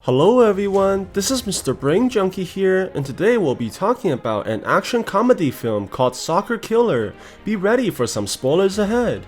Hello everyone, this is Mr. Brain Junkie here, and today we'll be talking about an action comedy film called Soccer Killer. Be ready for some spoilers ahead.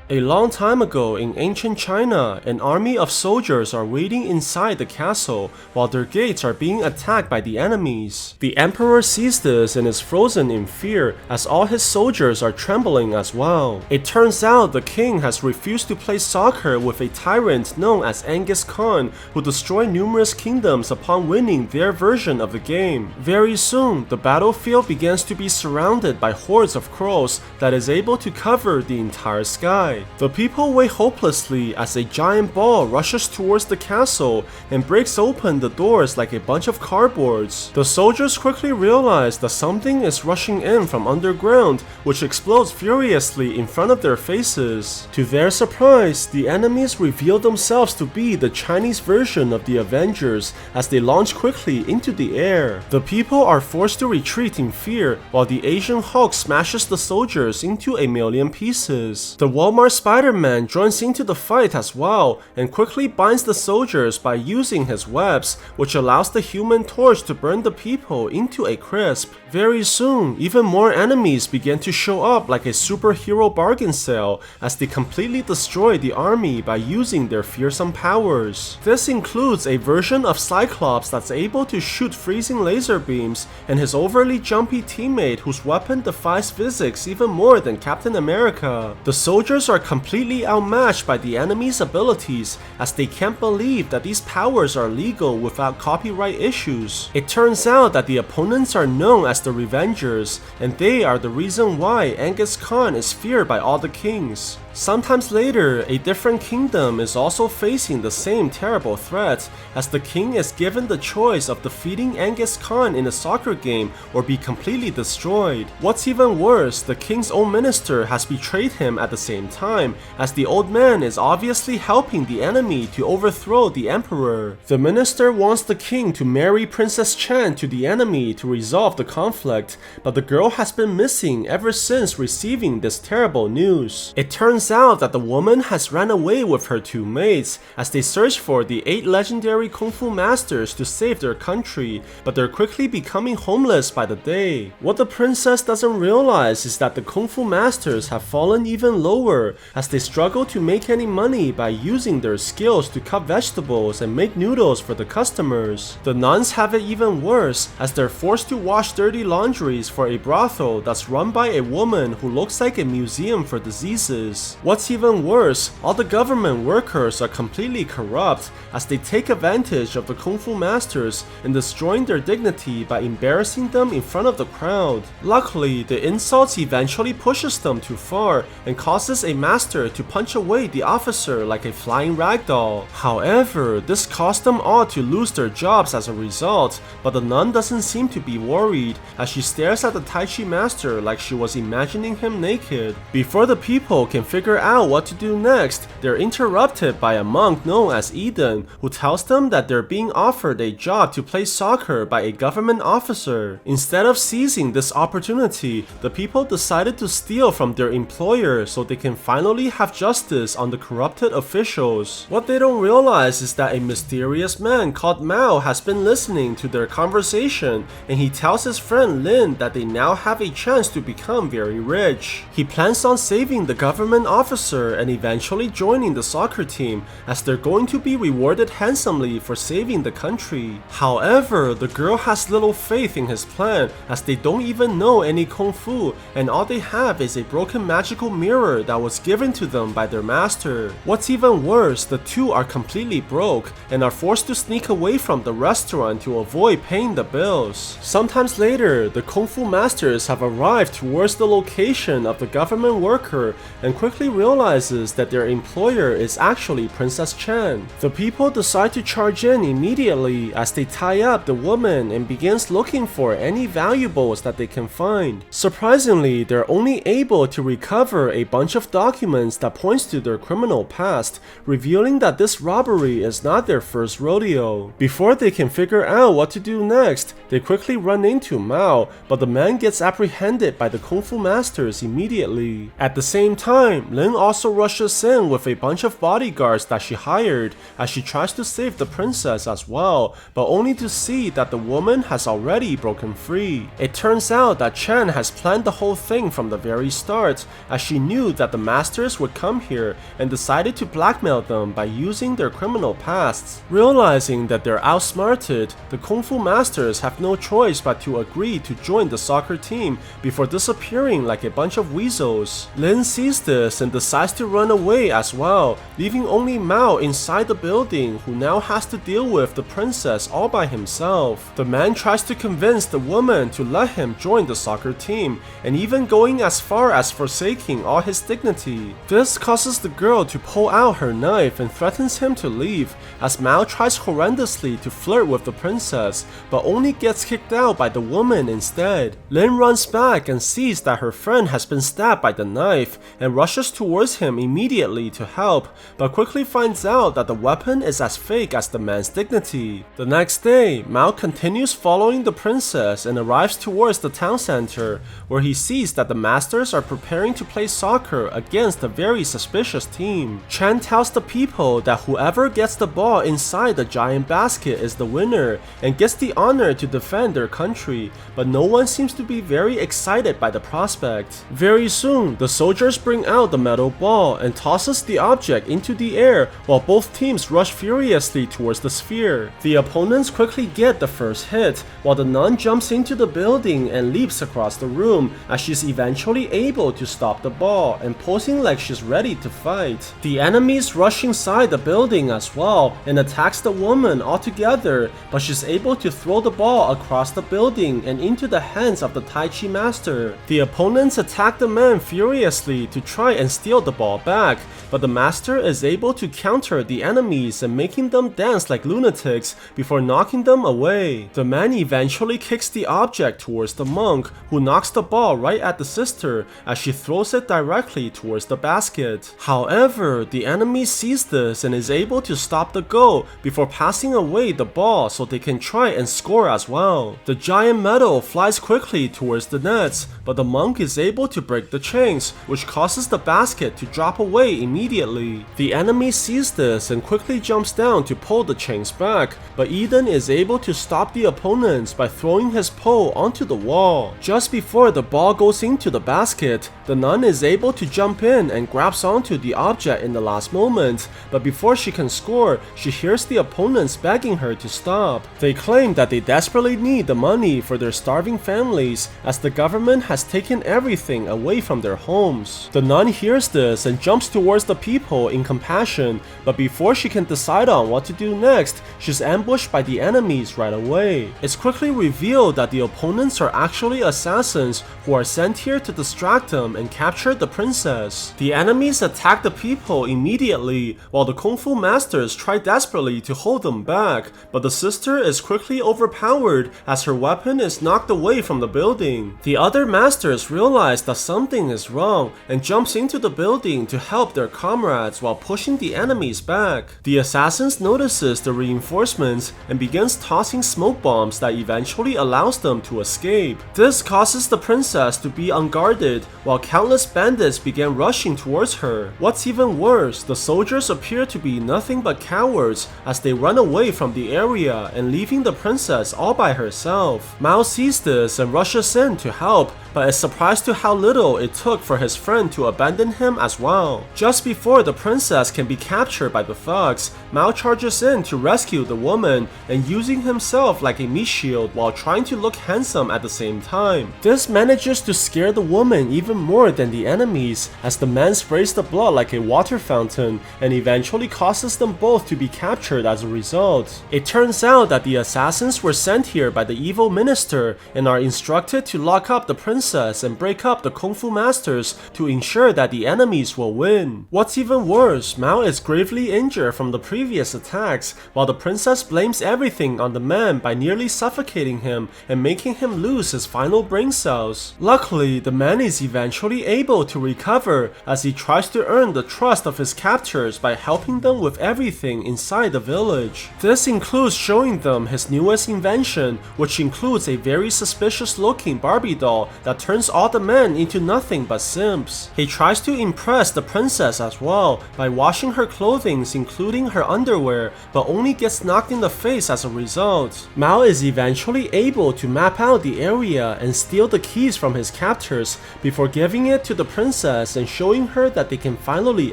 A long time ago in ancient China, an army of soldiers are waiting inside the castle while their gates are being attacked by the enemies. The emperor sees this and is frozen in fear as all his soldiers are trembling as well. It turns out the king has refused to play soccer with a tyrant known as Angus Khan, who destroyed numerous kingdoms upon winning their version of the game. Very soon, the battlefield begins to be surrounded by hordes of crows that is able to cover the entire sky. The people wait hopelessly as a giant ball rushes towards the castle and breaks open the doors like a bunch of cardboards. The soldiers quickly realize that something is rushing in from underground, which explodes furiously in front of their faces. To their surprise, the enemies reveal themselves to be the Chinese version of the Avengers as they launch quickly into the air. The people are forced to retreat in fear while the Asian Hulk smashes the soldiers into a million pieces. The Walmart Spider-Man joins into the fight as well and quickly binds the soldiers by using his webs, which allows the Human Torch to burn the people into a crisp. Very soon, even more enemies begin to show up like a superhero bargain sale as they completely destroy the army by using their fearsome powers. This includes a version of Cyclops that's able to shoot freezing laser beams and his overly jumpy teammate whose weapon defies physics even more than Captain America. The soldiers are completely outmatched by the enemy's abilities as they can't believe that these powers are legal without copyright issues. It turns out that the opponents are known as the Revengers, and they are the reason why Angus Khan is feared by all the kings. Sometimes later, a different kingdom is also facing the same terrible threat, as the king is given the choice of defeating Angus Khan in a soccer game or be completely destroyed. What's even worse, the king's own minister has betrayed him at the same time, as the old man is obviously helping the enemy to overthrow the emperor. The minister wants the king to marry Princess Chen to the enemy to resolve the conflict, but the girl has been missing ever since receiving this terrible news. It turns out that the woman has ran away with her two maids as they search for the 8 legendary kung fu masters to save their country, but they're quickly becoming homeless by the day. What the princess doesn't realize is that the kung fu masters have fallen even lower as they struggle to make any money by using their skills to cut vegetables and make noodles for the customers. The nuns have it even worse as they're forced to wash dirty laundries for a brothel that's run by a woman who looks like a museum for diseases. What's even worse, all the government workers are completely corrupt as they take advantage of the kung fu masters and destroying their dignity by embarrassing them in front of the crowd. Luckily, the insults eventually pushes them too far and causes a master to punch away the officer like a flying ragdoll. However, this caused them all to lose their jobs as a result, but the nun doesn't seem to be worried as she stares at the Tai Chi master like she was imagining him naked. Before the people can figure out what to do next, they're interrupted by a monk known as Eden, who tells them that they're being offered a job to play soccer by a government officer. Instead of seizing this opportunity, the people decided to steal from their employer so they can finally have justice on the corrupted officials. What they don't realize is that a mysterious man called Mao has been listening to their conversation, and he tells his friend Lin that they now have a chance to become very rich. He plans on saving the government officer and eventually joining the soccer team as they're going to be rewarded handsomely for saving the country. However, the girl has little faith in his plan as they don't even know any kung fu and all they have is a broken magical mirror that was given to them by their master. What's even worse, the two are completely broke and are forced to sneak away from the restaurant to avoid paying the bills. Sometimes later, the kung fu masters have arrived towards the location of the government worker and quickly realizes that their employer is actually Princess Chen. The people decide to charge in immediately as they tie up the woman and begins looking for any valuables that they can find. Surprisingly, they're only able to recover a bunch of documents that points to their criminal past, revealing that this robbery is not their first rodeo. Before they can figure out what to do next, they quickly run into Mao, but the man gets apprehended by the kung fu masters immediately. At the same time, time, Lin also rushes in with a bunch of bodyguards that she hired as she tries to save the princess as well, but only to see that the woman has already broken free. It turns out that Chen has planned the whole thing from the very start, as she knew that the masters would come here and decided to blackmail them by using their criminal pasts. Realizing that they're outsmarted, the Kung Fu masters have no choice but to agree to join the soccer team before disappearing like a bunch of weasels. Lin sees this and decides to run away as well, leaving only Mao inside the building, who now has to deal with the princess all by himself. The man tries to convince the woman to let him join the soccer team, and even going as far as forsaking all his dignity. This causes the girl to pull out her knife and threatens him to leave, as Mao tries horrendously to flirt with the princess, but only gets kicked out by the woman instead. Lin runs back and sees that her friend has been stabbed by the knife and rushes towards him immediately to help, but quickly finds out that the weapon is as fake as the man's dignity. The next day, Mao continues following the princess and arrives towards the town center, where he sees that the masters are preparing to play soccer against a very suspicious team. Chen tells the people that whoever gets the ball inside the giant basket is the winner and gets the honor to defend their country, but no one seems to be very excited by the prospect. Very soon, the soldiers bring out the metal ball and tosses the object into the air while both teams rush furiously towards the sphere. The opponents quickly get the first hit, while the nun jumps into the building and leaps across the room as she's eventually able to stop the ball and posing like she's ready to fight. The enemies rush inside the building as well and attacks the woman altogether, but she's able to throw the ball across the building and into the hands of the Tai Chi master. The opponents attack the man furiously to try and steal the ball back, but the master is able to counter the enemies and making them dance like lunatics before knocking them away. The man eventually kicks the object towards the monk, who knocks the ball right at the sister as she throws it directly towards the basket. However, the enemy sees this and is able to stop the goal before passing away the ball so they can try and score as well. The giant metal flies quickly towards the nets, but the monk is able to break the chains, which causes the basket to drop away immediately. The enemy sees this and quickly jumps down to pull the chains back, but Eden is able to stop the opponents by throwing his pole onto the wall. Just before the ball goes into the basket, the nun is able to jump in and grabs onto the object in the last moment, but before she can score, she hears the opponents begging her to stop. They claim that they desperately need the money for their starving families, as the government has taken everything away from their homes. The nun hears this and jumps towards the people in compassion, but before she can decide on what to do next, she's ambushed by the enemies right away. It's quickly revealed that the opponents are actually assassins who are sent here to distract them and capture the princess. The enemies attack the people immediately, while the Kung Fu masters try desperately to hold them back, but the sister is quickly overpowered as her weapon is knocked away from the building. The other masters realize that something is wrong and jumps into the building to help their comrades while pushing the enemies back. The assassins notices the reinforcements and begins tossing smoke bombs that eventually allows them to escape. This causes the princess to be unguarded, while countless bandits begin rushing towards her. What's even worse, the soldiers appear to be nothing but cowards as they run away from the area and leaving the princess all by herself. Mao sees this and rushes in to help, but is surprised to how little it took for his friend to abandon him as well. Just before the princess can be captured by the thugs, Mao charges in to rescue the woman and using himself like a meat shield while trying to look handsome at the same time. This manages to scare the woman even more than the enemies, as the man sprays the blood like a water fountain and eventually causes them both to be captured as a result. It turns out that the assassins were sent here by the evil minister and are instructed to lock up the princess and break up the Kung Fu masters to ensure that the enemies will win. What's even worse, Mao is gravely injured from the previous attacks, while the princess blames everything on the man by nearly suffocating him and making him lose his final brain cells. Luckily, the man is eventually able to recover as he tries to earn the trust of his captors by helping them with everything inside the village. This includes showing them his newest invention, which includes a very suspicious looking Barbie doll that turns all the men into nothing but simps. He tries tries to impress the princess as well by washing her clothing, including her underwear, but only gets knocked in the face as a result. Mao is eventually able to map out the area and steal the keys from his captors before giving it to the princess and showing her that they can finally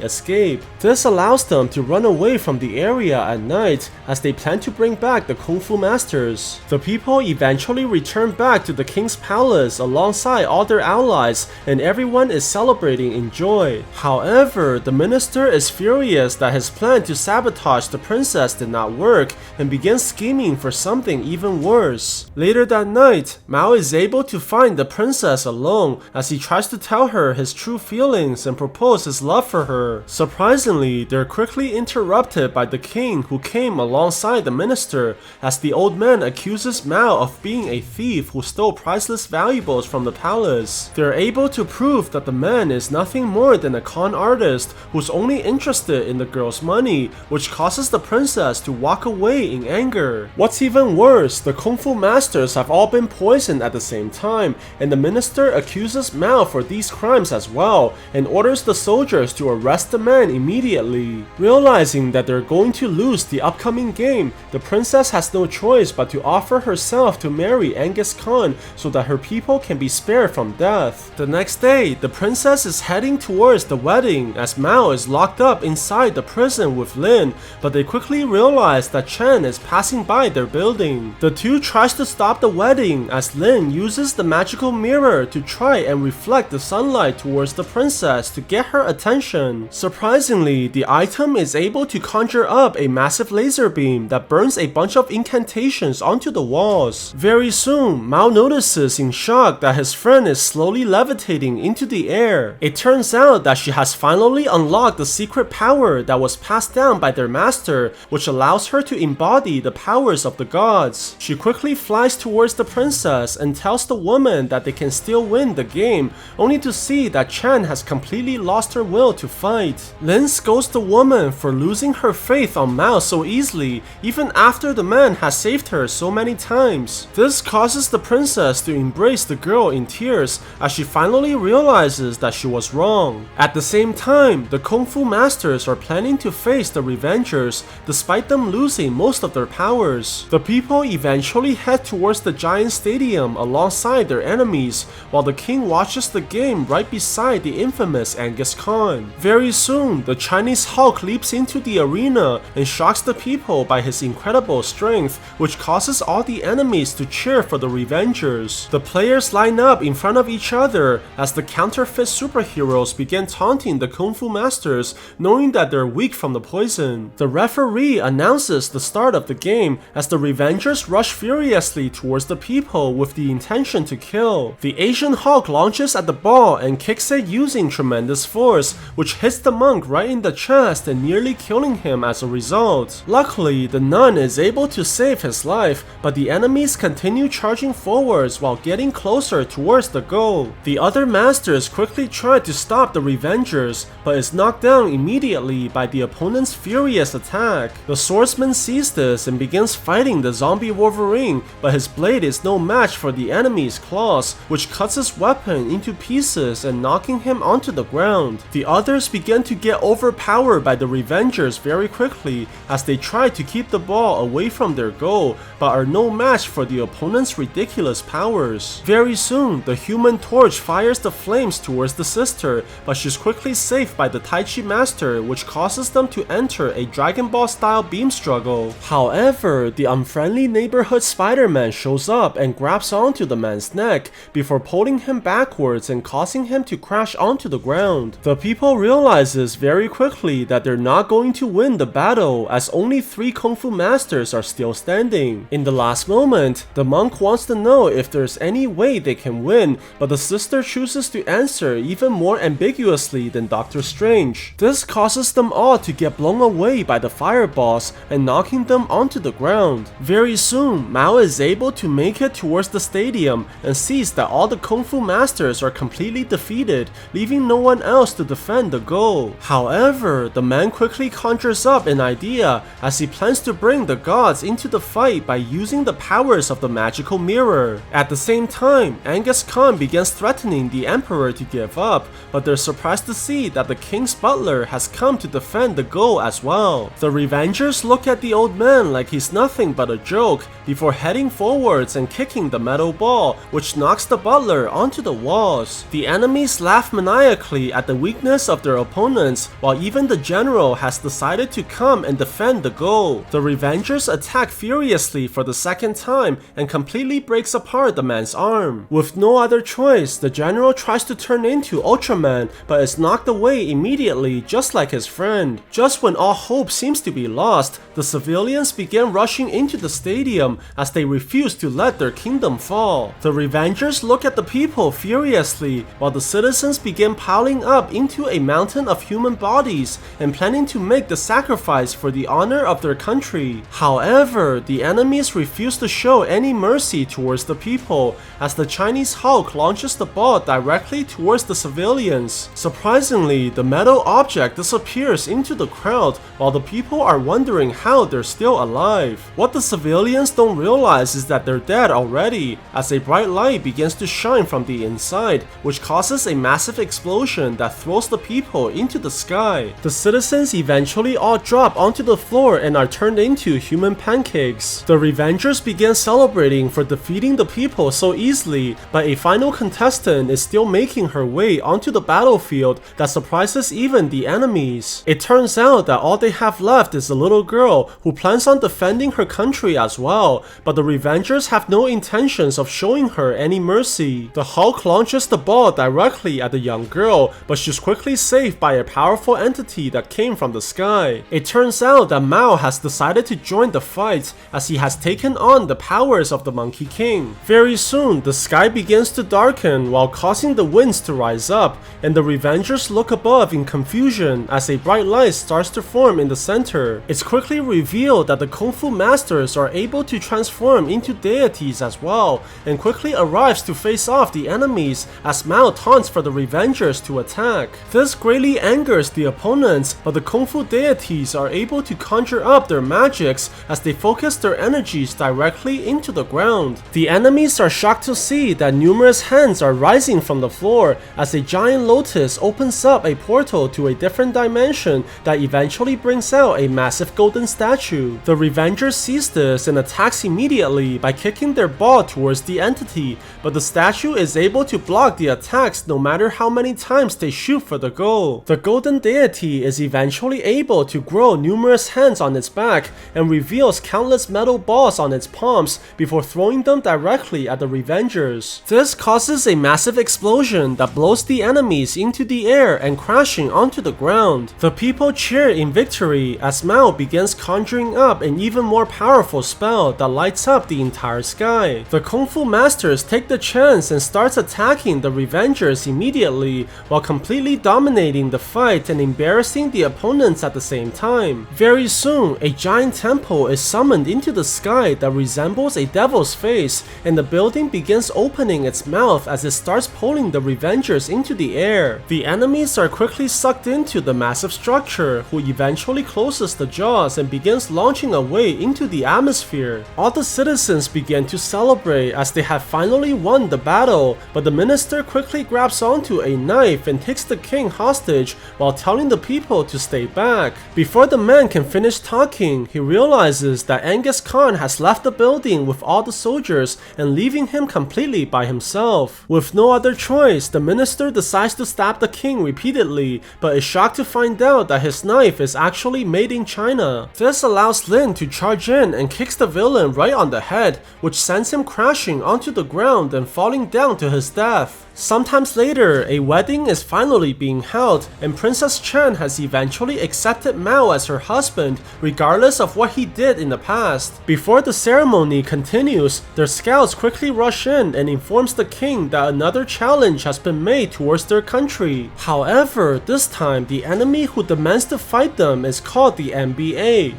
escape. This allows them to run away from the area at night as they plan to bring back the Kung Fu masters. The people eventually return back to the king's palace alongside all their allies, and everyone is celebrating in joy. However, the minister is furious that his plan to sabotage the princess did not work and begins scheming for something even worse. Later that night, Mao is able to find the princess alone as he tries to tell her his true feelings and propose his love for her. Surprisingly, they're quickly interrupted by the king, who came alongside the minister as the old man accuses Mao of being a thief who stole priceless valuables from the palace. They're able to prove that the man is nothing more than a con artist who's only interested in the girl's money, which causes the princess to walk away in anger. What's even worse, the Kung Fu masters have all been poisoned at the same time, and the minister accuses Mao for these crimes as well and orders the soldiers to arrest the man immediately. Realizing that they're going to lose the upcoming game, the princess has no choice but to offer herself to marry Angus Khan so that her people can be spared from death. The next day, the princess is heading towards the wedding as Mao is locked up inside the prison with Lin, but they quickly realize that Chen is passing by their building. The two tries to stop the wedding as Lin uses the magical mirror to try and reflect the sunlight towards the princess to get her attention. Surprisingly, the item is able to conjure up a massive laser beam that burns a bunch of incantations onto the walls. Very soon, Mao notices in shock that his friend is slowly levitating into the air. It turns out that she has finally unlocked the secret power that was passed down by their master, which allows her to embody the powers of the gods. She quickly flies towards the princess and tells the woman that they can still win the game, only to see that Chen has completely lost her will to fight. Lin scolds the woman for losing her faith on Mao so easily, even after the man has saved her so many times. This causes the princess to embrace the girl in tears as she finally realizes that she was wrong. At the same time, the Kung Fu masters are planning to face the Revengers despite them losing most of their powers. The people eventually head towards the giant stadium alongside their enemies, while the king watches the game right beside the infamous Angus Khan. Very soon, the Chinese Hulk leaps into the arena and shocks the people by his incredible strength, which causes all the enemies to cheer for the Revengers. The players line up in front of each other as the counterfeit superheroes begin taunting the Kung Fu masters, knowing that they're weak from the poison. The referee announces the start of the game as the Revengers rush furiously towards the people with the intention to kill. The Asian Hulk launches at the ball and kicks it using tremendous force, which hits the monk right in the chest and nearly killing him as a result. Luckily, the nun is able to save his life, but the enemies continue charging forwards while getting closer towards the goal. The other masters quickly try to stop the Revengers, but is knocked down immediately by the opponent's furious attack. The swordsman sees this and begins fighting the zombie Wolverine, but his blade is no match for the enemy's claws, which cuts his weapon into pieces and knocking him onto the ground. The others begin to get overpowered by the Revengers very quickly as they try to keep the ball away from their goal, but are no match for the opponent's ridiculous powers. Very soon, the Human Torch fires the flames towards the sister, but she's quickly saved by the Tai Chi Master, which causes them to enter a Dragon Ball style beam struggle. However, the unfriendly neighborhood Spider-Man shows up and grabs onto the man's neck before pulling him backwards and causing him to crash onto the ground. The people realizes very quickly that they're not going to win the battle as only 3 Kung Fu masters are still standing. In the last moment, the monk wants to know if there's any way they can win, but the sister chooses to answer even more ambiguously than Doctor Strange. This causes them all to get blown away by the fireballs and knocking them onto the ground. Very soon, Mao is able to make it towards the stadium and sees that all the Kung Fu masters are completely defeated, leaving no one else to defend the goal. However, the man quickly conjures up an idea as he plans to bring the gods into the fight by using the powers of the magical mirror. At the same time, Angus Khan begins threatening the Emperor to give up, but they're surprised to see that the king's butler has come to defend the goal as well. The Revengers look at the old man like he's nothing but a joke before heading forwards and kicking the metal ball, which knocks the butler onto the walls. The enemies laugh maniacally at the weakness of their opponents, while even the general has decided to come and defend the goal. The Revengers attack furiously for the second time and completely breaks apart the man's arm. With no other choice, the general tries to turn into Ultraman, but is knocked away immediately just like his friend. Just when all hope seems to be lost, the civilians begin rushing into the stadium as they refuse to let their kingdom fall. The Revengers look at the people furiously, while the citizens begin piling up into a mountain of human bodies and planning to make the sacrifice for the honor of their country. However, the enemies refuse to show any mercy towards the people as the Chinese Hulk launches the ball directly towards the civilians. Surprisingly, the metal object disappears into the crowd while the people are wondering how they're still alive. What the civilians don't realize is that they're dead already, as a bright light begins to shine from the inside, which causes a massive explosion that throws the people into the sky. The citizens eventually all drop onto the floor and are turned into human pancakes. The Revengers begin celebrating for defeating the people so easily, but a final contestant is still making her way onto the battlefield that surprises even the enemies. It turns out that all they have left is a little girl who plans on defending her country as well, but the Revengers have no intentions of showing her any mercy. The Hulk launches the ball directly at the young girl, but she's quickly saved by a powerful entity that came from the sky. It turns out that Mao has decided to join the fight as he has taken on the powers of the Monkey King. Very soon, the sky begins to darken while causing the winds to rise up, and the Revengers look above in confusion as a bright light starts to form in the center. It's quickly revealed that the Kung Fu masters are able to transform into deities as well, and quickly arrives to face off the enemies as Mao taunts for the Revengers to attack. This greatly angers the opponents, but the Kung Fu deities are able to conjure up their magics as they focus their energies directly into the ground. The enemies are shocked to see that numerous hands are rising from the floor as a giant lotus opens up a portal to a different dimension that eventually brings out a massive golden statue. The Revengers sees this and attacks immediately by kicking their ball towards the entity, but the statue is able to block the attacks no matter how many times they shoot for the goal. The golden deity is eventually able to grow numerous hands on its back and reveals countless metal balls on its palms before throwing them directly at the Revengers. This causes a massive explosion that blows the enemies into the air and crashing onto the ground. The people cheer in victory as Mao begins conjuring up an even more powerful spell that lights up the entire sky. The Kung Fu masters take the chance and starts attacking the Revengers immediately while completely dominating the fight and embarrassing the opponents at the same time. Very soon, a giant temple is summoned into the sky that resembles a devil's face, and the building begins opening its mouth as it starts pulling the Revengers into the air. The enemies are quickly sucked into the massive structure, who eventually closes the jaws and begins launching away into the atmosphere. All the citizens begin to celebrate as they have finally won the battle, but the minister quickly grabs onto a knife and takes the king hostage while telling the people to stay back. Before the man can finish talking, he realizes that Angus Khan has left the building with all the soldiers and leaving him completely by himself. With no other choice, the minister decides to stab the king repeatedly, but is shocked to find out that his knife is actually made in China. This allows Lin to charge in and kicks the villain right on the head, which sends him crashing onto the ground and falling down to his death. Sometimes later, a wedding is finally being held, and Princess Chen has eventually accepted Mao as her husband, regardless of what he did in the past. Before the ceremony continues, their scouts quickly rush in and informs the king that another challenge has been made towards their country. However, this time, the enemy who demands to fight them is called the NBA.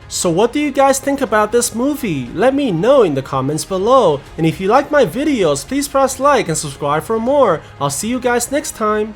So what do you guys think about this movie? Let me know in the comments below. And if you like my videos, please press like and subscribe for more. I'll see you guys next time.